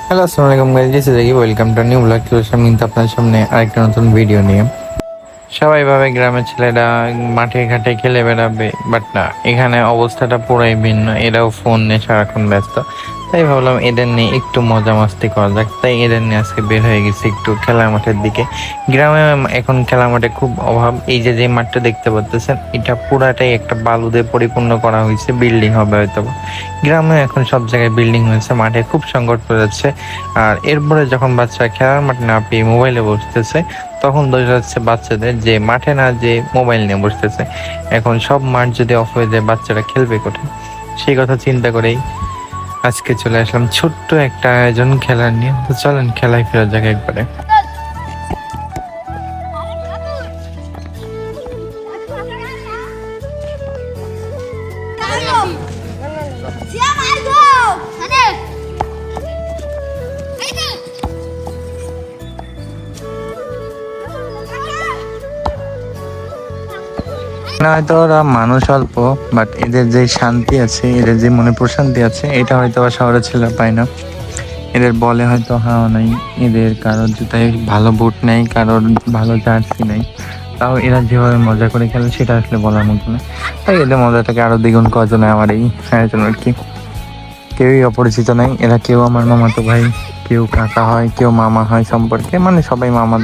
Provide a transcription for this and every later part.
Hello, আসসালামু আলাইকুম guys, this is welcome to new blog. আমি কিন্তু আপনার সামনে আরেকটা নতুন ভিডিও নিয়ে। সবাই ভাবে গ্রামের ছেলেরা মাঠে ঘাটে খেলে বেড়াবে, বাট না, এখানে অবস্থাটা পুরাই ভিন্ন। এরাও ফোন নিয়ে সারাক্ষণ ব্যস্ত। তাই ভাবলাম এদের নিয়ে একটু মজা মাস্তি করা যাক। তাই এদের নিয়ে আজকে বের হয়ে গেছি একটু খেলার মাঠের দিকে। গ্রামে এখন খেলার মাঠে খুব অভাব। এই যে যে মাঠটা দেখতে পাচ্ছেন, এটা পুরাটাই একটা বালুতে পরিপূর্ণ করা হয়েছে, বিল্ডিং হবে হয়তো। গ্রামে এখন সব জায়গায় বিল্ডিং হয়েছে, মাঠে খুব সংকট পড়ে যাচ্ছে। আর এরপরে যখন বাচ্চারা খেলার মাঠে না পেয়ে মোবাইলে বসতেছে, তখন বোঝা যাচ্ছে বাচ্চাদের যে মাঠে না, যে মোবাইল নিয়ে বসতেছে। এখন সব মাঠ যদি অফ হয়ে যায়, বাচ্চারা খেলবে কোথায়? সেই কথা চিন্তা করেই আজকে চলে আসলাম ছোট্ট একটা আয়োজন খেলার নিয়ে। তো চলেন খেলায় ফেরা যাক একবারে। না, হয়তো ওরা মানুষ অল্প, বাট এদের যে শান্তি আছে, এদের যে মনে প্রশান্তি আছে, এটা হয়তো শহরের ছেলে পায় না। এদের বলে হয়তো হাওয়া নাই, এদের কারোর জুতায় ভালো বুট নেই, কারোর ভালো জার্সি নেই, তাও এরা যেভাবে মজা করে খেলে সেটা আসলে বলার মতো না। তাই এদের মজাটাকে আরো দ্বিগুণ করার জন্য আমার এই আয়োজন আর কি। কেউই অপরিচিত নাই, এরা কেউ আমার মামাতো ভাই, কেউ কাকা হয়, কেউ মামা হয় সম্পর্কে, মানে সবাই মামা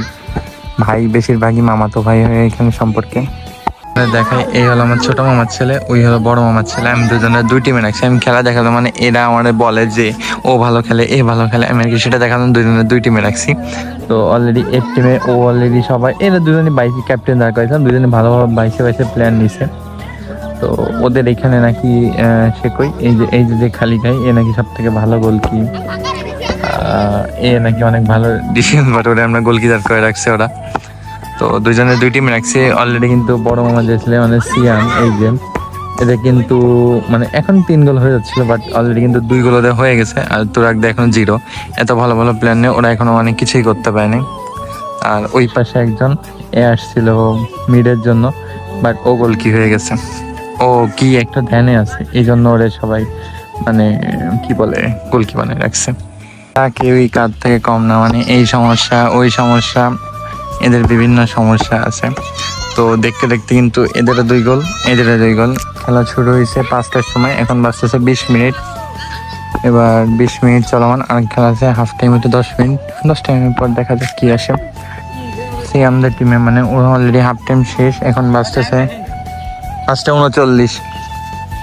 ভাই, বেশিরভাগই মামাতো ভাই হয় এখানে সম্পর্কে। দেখাই, এই হলো আমার ছোট মামার ছেলে, ওই হলো বড় মামার ছেলে। আমি দুজনের দুই টিমে রাখছি। আমি খেলা দেখালাম, মানে এরা আমাদের বলে যে ও ভালো খেলে, এ ভালো খেলে, আমি আর কি সেটা দেখালাম। দুজনের দুই টিমে রাখছি। তো অলরেডি এক টিমে ও অলরেডি সবাই, এরা দুজনই বাইশে ক্যাপ্টেন দাঁড় করেছিলাম, দুজনে ভালোভাবে বাইশে বাইশে প্ল্যান নিছে। তো ওদের এখানে নাকি সে কই, এই যে খালি ভাই, এ নাকি সব থেকে ভালো গোল কি, এ নাকি অনেক ভালো ডিসিশন, বাট ওরা আমরা গোলকিপার করে রাখছে ওরা। তো দুজনের দুই টিম রাখছে অলরেডি। কিন্তু বড় মামা যে ছেলে, মানে সিয়াম, এই যে এদের কিন্তু মানে এখন 3 গোল হয়ে যাচ্ছিল, বাট অলরেডি কিন্তু 2 গোল ওদের হয়ে গেছে। আর তোর রাখতে এখন 0। এত ভালো ভালো প্ল্যান নেই, ওরা এখনো অনেক কিছুই করতে পারেনি। আর ওই পাশে একজন আসছিল মিডের জন্য, বাট ও গোল কি হয়ে গেছে, ও কি একটা ধ্যানে আছে, এই জন্য ওরা সবাই মানে কি বলে গোলকি বানিয়ে রাখছে। তা কেউই কার থেকে কম না, মানে এই সমস্যা ওই সমস্যা, এদের বিভিন্ন সমস্যা আছে। তো দেখতে দেখতে কিন্তু এদেরও 2 গোল, এদেরও 2 গোল। খেলা শুরু হয়েছে 5টার সময়, এখন বাজতেছে 20 মিনিট। এবার 20 মিনিট চলমান, আর খেলা আছে হাফ টাইম হতে 10 মিনিট। 10 টাইমের পর দেখা যাক কি আসে। সেই আমাদের টিমে মানে ওরা অলরেডি হাফ টাইম শেষ, এখন বাজতেছে 5:39।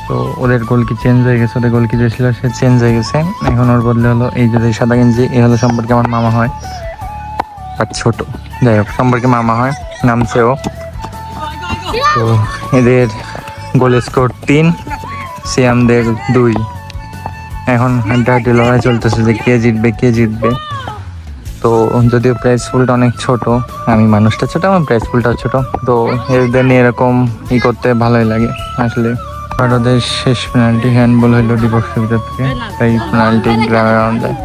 তো ওদের গোল কি চেঞ্জ হয়ে গেছে, ওদের গোল কি যে ছিল সে চেঞ্জ হয়ে গেছে। এখন ওর বদলে হলো এই যে সাদা গেঞ্জি, এই হলো সম্পর্কে আমার মামা হয়, আর ছোট, যাই হোক সম্পর্কে মামা হয়, নামছে ও। তো এদের গোল স্কোর 3, সিয়ামদের 2। এখন হাড্ডাহাড্ডি লড়াই চলতেছে যে কে জিতবে কে জিতবে। তো যদিও প্রাইস ফুলটা অনেক ছোট, আমি মানুষটা ছোট, আমার প্রাইস ফুলটা ছোট, তো এদের নিয়ে এরকম করতে ভালোই লাগে আসলে। আর ওদের শেষ পেনাল্টি হ্যান্ডবল হইলো ডিবক্সের ভিতর থেকে, তাই পেনাল্টি গ্রামে রাউন্ড যায়।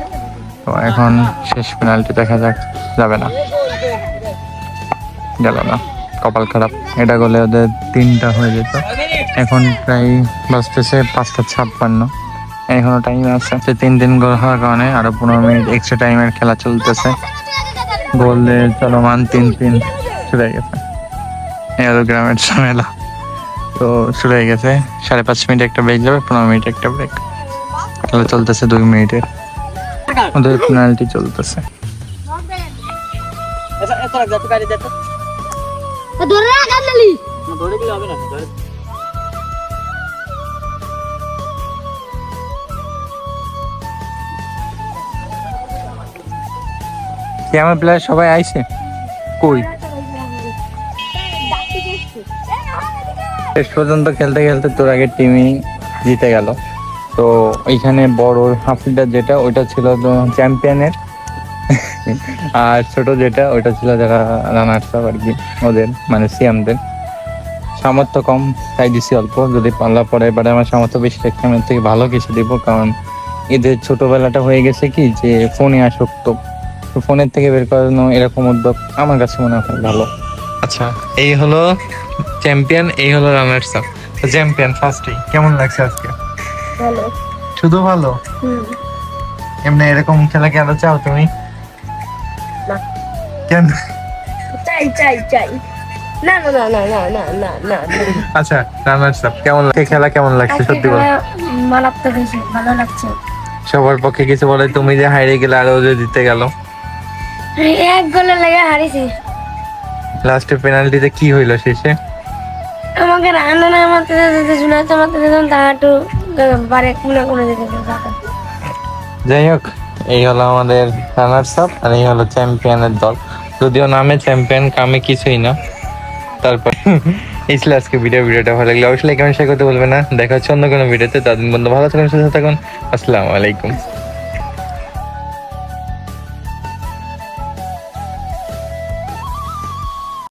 তো এখন শেষ পেনাল্টি দেখা যাক, যাবে না, গেল না, কপাল খারাপ। এটা গোলে ওদের 3টা হয়ে যেত। এখন প্রায় বাজতেছে 5:56, এখনো টাইম আছে। 3 গোল হওয়ার কারণে আরো 15 মিনিট এক্সট্রা টাইমের খেলা চলতেছে। গোলে চলমান 3-3 শুরু হয়ে গেছে। এই হলো গ্রামের ঝামেলা। তো শুরু হয়ে গেছে, 5.5 মিনিট একটা ব্রেক যাবে, 15 মিনিট একটা ব্রেক। খেলা চলতেছে 2 মিনিটের, ওদের পেনাল্টি চলতেছে। কি আমার প্লেয়ার সবাই আইছে কই? শেষ পর্যন্ত খেলতে খেলতে তোর আগের টিমই জিতে গেল। তো ওইখানে বড় হাফ লিটার যেটা, ওইটা ছিল চ্যাম্পিয়নের, আর ছোট যেটা ওইটা ছিল যারা রানার্স আপ আর কি, ওদের মানে সিয়ামদের। সামর্থ্য কম তাই দিছি অল্প, যদি পাল্লা পরে এবারে আমার সামর্থ্য বেশি থাকছে আমি থেকে ভালো কিছু দিব। কারণ এদের ছোটবেলাটা হয়ে গেছে কি যে ফোনে আসক্ত, তো ফোনের থেকে বের করানো এরকম উদ্যোগ আমার কাছে মনে হয় ভালো। আচ্ছা, এই হলো চ্যাম্পিয়ন, এই হলো রানার্স আপ। তো চ্যাম্পিয়ন ফার্স্টেই কেমন লাগছে আজকে? ভালো। শুধু ভালো? এমনি এরকম খেলা কি আরো চাও তুমি? না। কেন? চাই চাই চাই। না না না না না না না না না। আচ্ছা, রানার্স আপ কেমন লাগে? খেলা কেমন লাগছে আজকে সত্যি বল। খেলা মারাত্মক হয়েছে, ভালো লাগছে। সবার পক্ষে কিছু বলে, তুমি যে হারিয়ে গেলে আর ও যে জিতে গেল। এক গোলে লেগে হারিয়েছি। লাস্টে পেনাল্টিতে কি হইলো শেষে? আমাকে রান্না না মারতে দিতে শুনাতে মারতে দিতাম তা একটু বারে কোনে কোনে যেতে দিতাম। যাই হোক, এই হলো আমাদের রানার্স আপ আর এই হলো চ্যাম্পিয়নের দল। যদিও নামে চ্যাম্পিয়ন, কামে কিছুই না। তারপর এই ছিল আজকে ভিডিওটা ভালো লাগলে অবশ্যই লাইক কমেন্ট শেয়ার করতে বলবে না। দেখা হচ্ছে অন্য কোনো ভিডিওতে। ততদিন বন্ধু ভালো থাকুন, সুস্থ থাকুন। আসসালামু আলাইকুম।